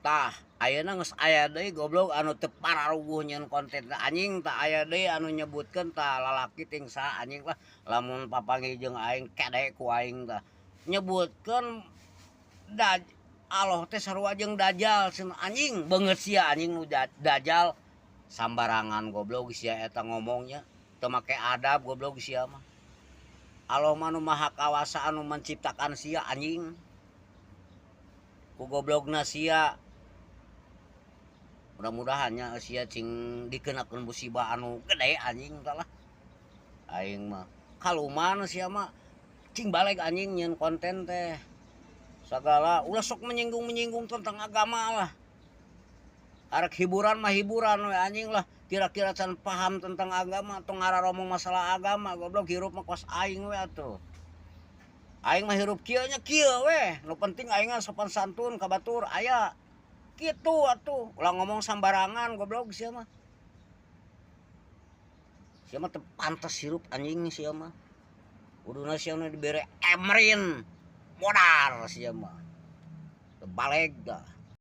tah ayeuna geus aya deui goblok anu teu pararuguh nyeun konten teh anjing tah aya deui anu nyebutkeun tah lalaki ting saha anjing lah lamun papanggih jeung aing kede ku aing tah nyebutkeun Allah teh sarua jeung dajal cenah anjing beungeut sia anjing nu dajal sambarangan goblok sia eta ngomongnya teu make adab goblok sia mah Allah mah nu maha kawasa anu menciptakan sia anjing ku goblokna sia mudah-mudahannya sia cing dikenakeun musibah anu gede anjing tah lah aing mah kaluman sia mah cing balik anjing nyeun konten teh sagala ulah sok menyinggung tentang agama lah arek hiburan mah hiburan we anjing lah kira-kira can paham tentang agama atau ngararomong masalah agama goblok hirup mah kos aing we atuh aing mah hirup kieu nya kieu we nu penting aing sopan santun ka batur aya kitu atuh ulah ngomong sambarangan goblok sia mah teu pantes hirup anjing sia mah kuduna sia nu dibere emrin modar sia mah teu baleg dah